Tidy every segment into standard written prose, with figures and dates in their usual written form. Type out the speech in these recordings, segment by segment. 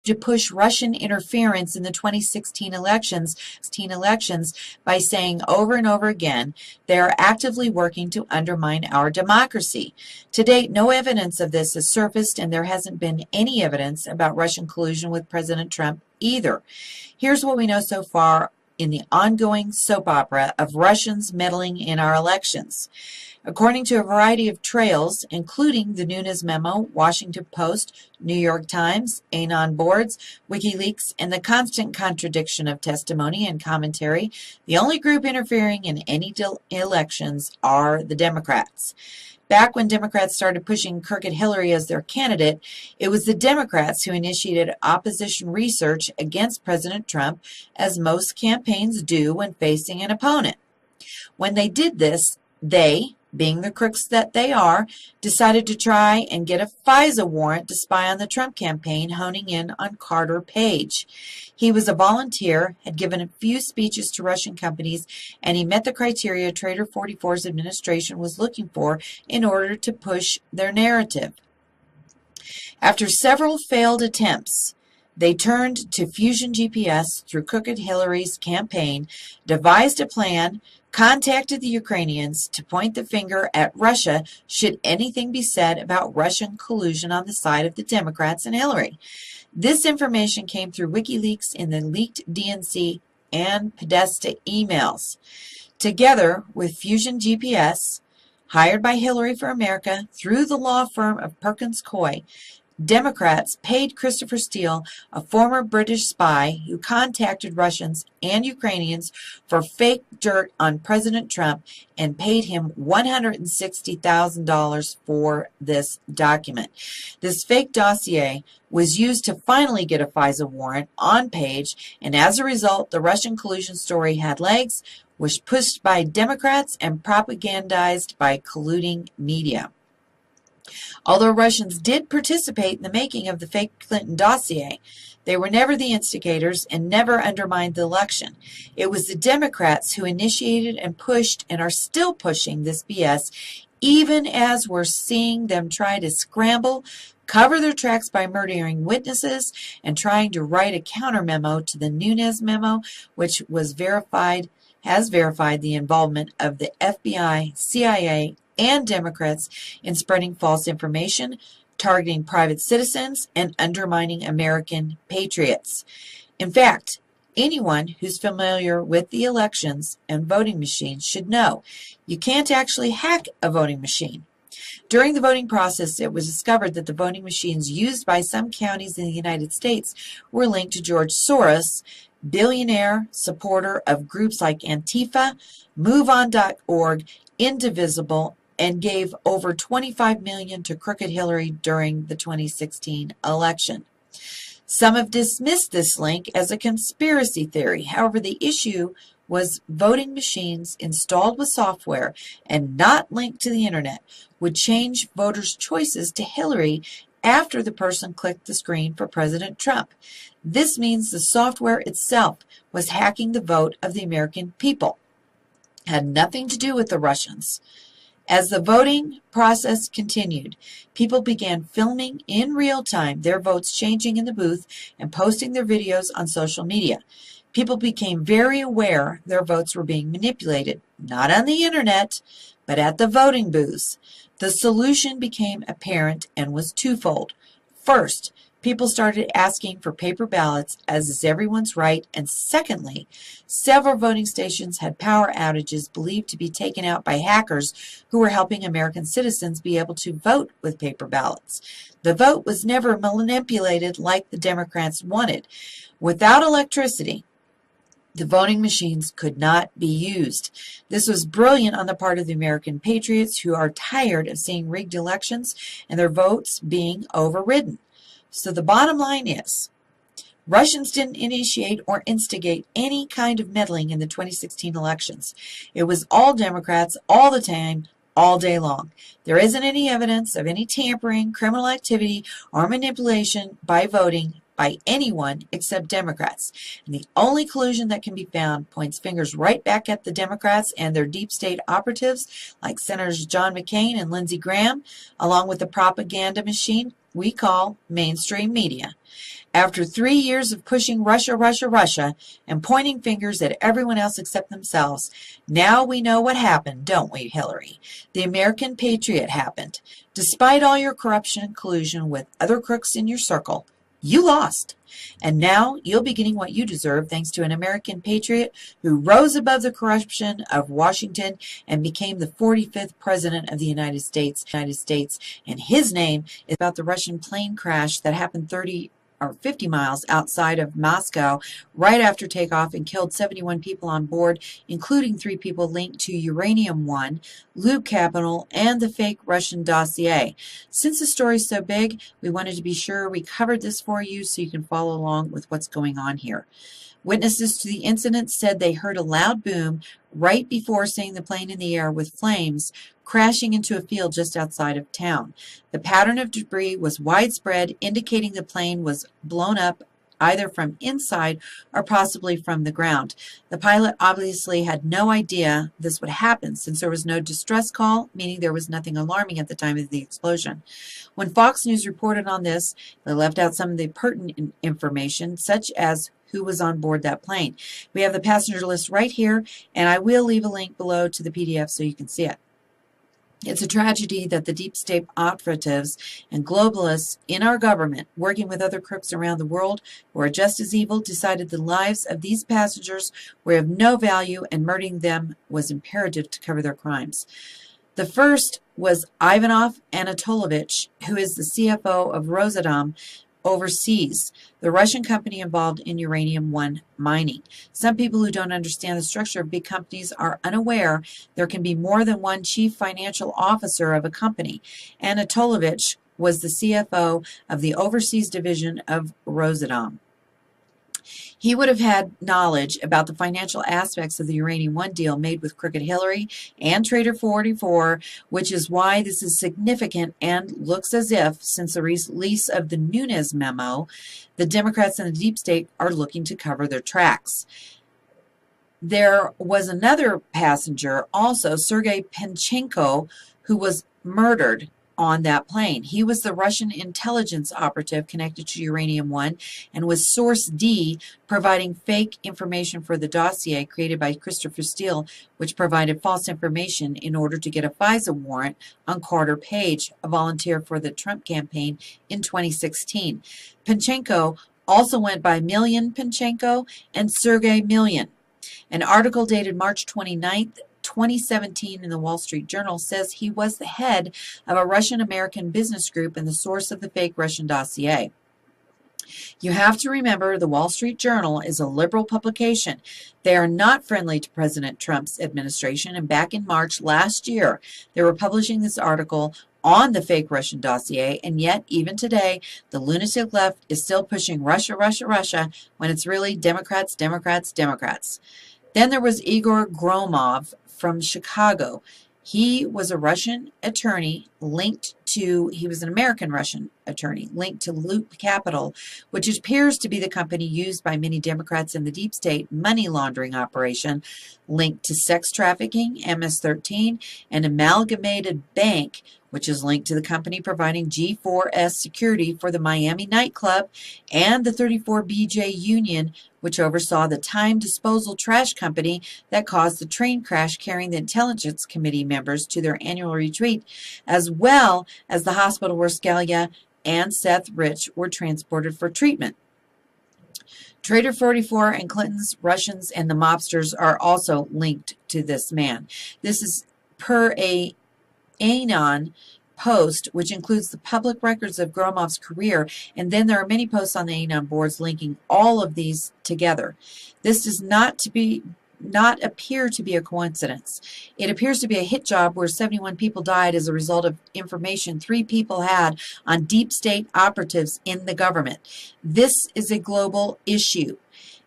to push Russian interference in the 2016 elections by saying over and over again they are actively working to undermine our democracy. To date, no evidence of this has surfaced, and there hasn't been any evidence about Russian collusion with President Trump either. Here's what we know so far in the ongoing soap opera of Russians meddling in our elections. According to a variety of trails, including the Nunes memo, Washington Post, New York Times, Anon boards, WikiLeaks, and the constant contradiction of testimony and commentary, the only group interfering in any elections are the Democrats. Back when Democrats started pushing crooked Hillary as their candidate, it was the Democrats who initiated opposition research against President Trump, as most campaigns do when facing an opponent. When they did this, they, being the crooks that they are, decided to try and get a FISA warrant to spy on the Trump campaign, honing in on Carter Page. He was a volunteer, had given a few speeches to Russian companies, and he met the criteria Trader 44's administration was looking for in order to push their narrative. After several failed attempts, they turned to Fusion GPS through crooked Hillary's campaign, devised a plan, contacted the Ukrainians to point the finger at Russia should anything be said about Russian collusion on the side of the Democrats and Hillary. This information came through WikiLeaks in the leaked DNC and Podesta emails. Together with Fusion GPS, hired by Hillary for America through the law firm of Perkins Coie, Democrats paid Christopher Steele, a former British spy who contacted Russians and Ukrainians for fake dirt on President Trump, and paid him $160,000 for this document. This fake dossier was used to finally get a FISA warrant on Page, and as a result, the Russian collusion story had legs, was pushed by Democrats, and propagandized by colluding media. Although Russians did participate in the making of the fake Clinton dossier, they were never the instigators and never undermined the election. It was the Democrats who initiated and pushed and are still pushing this BS, even as we're seeing them try to scramble, cover their tracks by murdering witnesses, and trying to write a counter memo to the Nunes memo, which has verified the involvement of the FBI, CIA, and Democrats in spreading false information, targeting private citizens, and undermining American patriots. In fact, anyone who's familiar with the elections and voting machines should know you can't actually hack a voting machine. During the voting process, it was discovered that the voting machines used by some counties in the United States were linked to George Soros, billionaire supporter of groups like Antifa, MoveOn.org, Indivisible, and gave over $25 million to crooked Hillary during the 2016 election. Some have dismissed this link as a conspiracy theory. However, the issue was voting machines installed with software and not linked to the internet would change voters' choices to Hillary after the person clicked the screen for President Trump. This means the software itself was hacking the vote of the American people. It had nothing to do with the Russians. As the voting process continued, people began filming in real time their votes changing in the booth and posting their videos on social media. People became very aware their votes were being manipulated, not on the internet, but at the voting booths. The solution became apparent and was twofold. First, people started asking for paper ballots, as is everyone's right, and secondly, several voting stations had power outages believed to be taken out by hackers who were helping American citizens be able to vote with paper ballots. The vote was never manipulated like the Democrats wanted. Without electricity, the voting machines could not be used. This was brilliant on the part of the American patriots who are tired of seeing rigged elections and their votes being overridden. So the bottom line is, Russians didn't initiate or instigate any kind of meddling in the 2016 elections. It was all Democrats all the time, all day long. There isn't any evidence of any tampering, criminal activity, or manipulation by voting by anyone except Democrats. And the only collusion that can be found points fingers right back at the Democrats and their deep state operatives like Senators John McCain and Lindsey Graham, along with the propaganda machine we call mainstream media. After 3 years of pushing Russia, Russia, Russia, and pointing fingers at everyone else except themselves, now we know what happened, don't we, Hillary? The American Patriot happened. Despite all your corruption and collusion with other crooks in your circle, you lost. And now you'll be getting what you deserve thanks to an American patriot who rose above the corruption of Washington and became the 45th President of the United States. And his name is about the Russian plane crash that happened 30 or 50 miles outside of Moscow right after takeoff and killed 71 people on board, including 3 people linked to Uranium One, Lube Capital, and the fake Russian dossier. Since the story is so big, we wanted to be sure we covered this for you so you can follow along with what's going on here. Witnesses to the incident said they heard a loud boom right before seeing the plane in the air with flames crashing into a field just outside of town. The pattern of debris was widespread, indicating the plane was blown up either from inside or possibly from the ground. The pilot obviously had no idea this would happen since there was no distress call, meaning there was nothing alarming at the time of the explosion. When Fox News reported on this, they left out some of the pertinent information, such as who was on board that plane. We have the passenger list right here, and I will leave a link below to the PDF so you can see it. It's a tragedy that the deep state operatives and globalists in our government, working with other crooks around the world who are just as evil, decided the lives of these passengers were of no value and murdering them was imperative to cover their crimes. The first was Ivanov Anatolovich, who is the CFO of Rosatom overseas, the Russian company involved in Uranium One mining. Some people who don't understand the structure of big companies are unaware there can be more than one chief financial officer of a company. Anatolovich was the CFO of the overseas division of Rosatom. He would have had knowledge about the financial aspects of the Uranium One deal made with Crooked Hillary and Trader 44, which is why this is significant and looks as if, since the release of the Nunes memo, the Democrats and the deep state are looking to cover their tracks. There was another passenger, also Sergei Pinchenko, who was murdered on that plane. He was the Russian intelligence operative connected to Uranium One and was Source D, providing fake information for the dossier created by Christopher Steele, which provided false information in order to get a FISA warrant on Carter Page, a volunteer for the Trump campaign in 2016. Pinchenko also went by Million Pinchenko and Sergey Million. An article dated March 29th, 2017 in the Wall Street Journal says he was the head of a Russian-American business group and the source of the fake Russian dossier. You have to remember the Wall Street Journal is a liberal publication. They are not friendly to President Trump's administration, and back in March last year, they were publishing this article on the fake Russian dossier, and yet even today, the lunatic left is still pushing Russia, Russia, Russia, when it's really Democrats, Democrats, Democrats. Then there was Igor Gromov from Chicago. He was a Russian attorney he was an American Russian attorney linked to Lube Capital, which appears to be the company used by many Democrats in the deep state money laundering operation, linked to sex trafficking, MS-13, and Amalgamated Bank, which is linked to the company providing G4S security for the Miami nightclub, and the 34BJ Union, which oversaw the time disposal trash company that caused the train crash carrying the Intelligence Committee members to their annual retreat, as well as the hospital where Scalia and Seth Rich were transported for treatment. Trader 44 and Clinton's Russians and the mobsters are also linked to this man. This is per a Anon post, which includes the public records of Gromov's career, and then there are many posts on the Anon boards linking all of these together. This does not appear to be a coincidence. It appears to be a hit job where 71 people died as a result of information 3 people had on deep state operatives in the government. This is a global issue.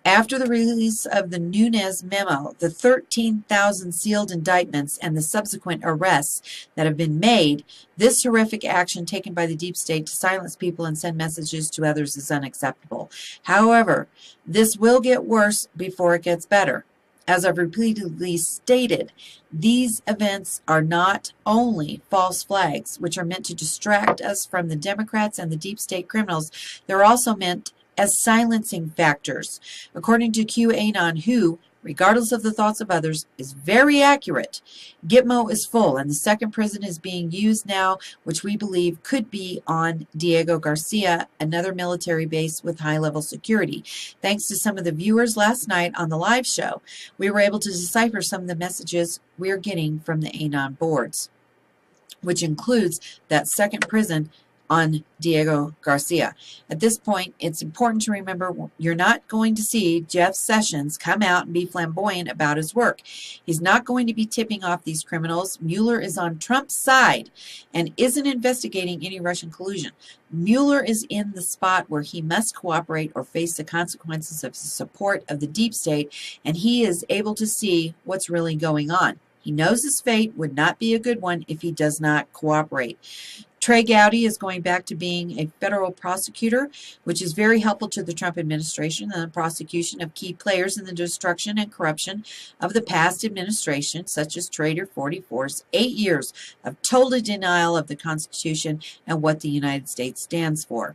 After the release of the Nunes memo, the 13,000 sealed indictments and the subsequent arrests that have been made, this horrific action taken by the deep state to silence people and send messages to others is unacceptable. However, this will get worse before it gets better. As I've repeatedly stated, these events are not only false flags, which are meant to distract us from the Democrats and the deep state criminals, they're also meant as silencing factors. According to QAnon, who, regardless of the thoughts of others, is very accurate. Gitmo is full, and the second prison is being used now, which we believe could be on Diego Garcia, another military base with high-level security. Thanks to some of the viewers last night on the live show, we were able to decipher some of the messages we're getting from the Anon boards, which includes that second prison on Diego Garcia. At this point, it's important to remember you're not going to see Jeff Sessions come out and be flamboyant about his work. He's not going to be tipping off these criminals. Mueller is on Trump's side and isn't investigating any Russian collusion. Mueller is in the spot where he must cooperate or face the consequences of the support of the deep state, and he is able to see what's really going on. He knows his fate would not be a good one if he does not cooperate. Trey Gowdy is going back to being a federal prosecutor, which is very helpful to the Trump administration and the prosecution of key players in the destruction and corruption of the past administration, such as Trader 44's 8 years of total denial of the Constitution and what the United States stands for.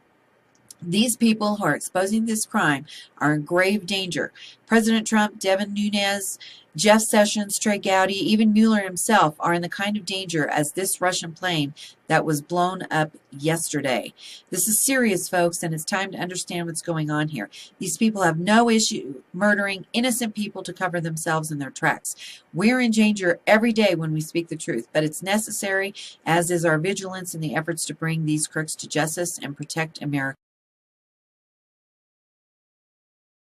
These people who are exposing this crime are in grave danger. President Trump, Devin Nunes, Jeff Sessions, Trey Gowdy, even Mueller himself are in the kind of danger as this Russian plane that was blown up yesterday. This is serious, folks, and it's time to understand what's going on here. These people have no issue murdering innocent people to cover themselves in their tracks. We're in danger every day when we speak the truth, but it's necessary, as is our vigilance in the efforts to bring these crooks to justice and protect America.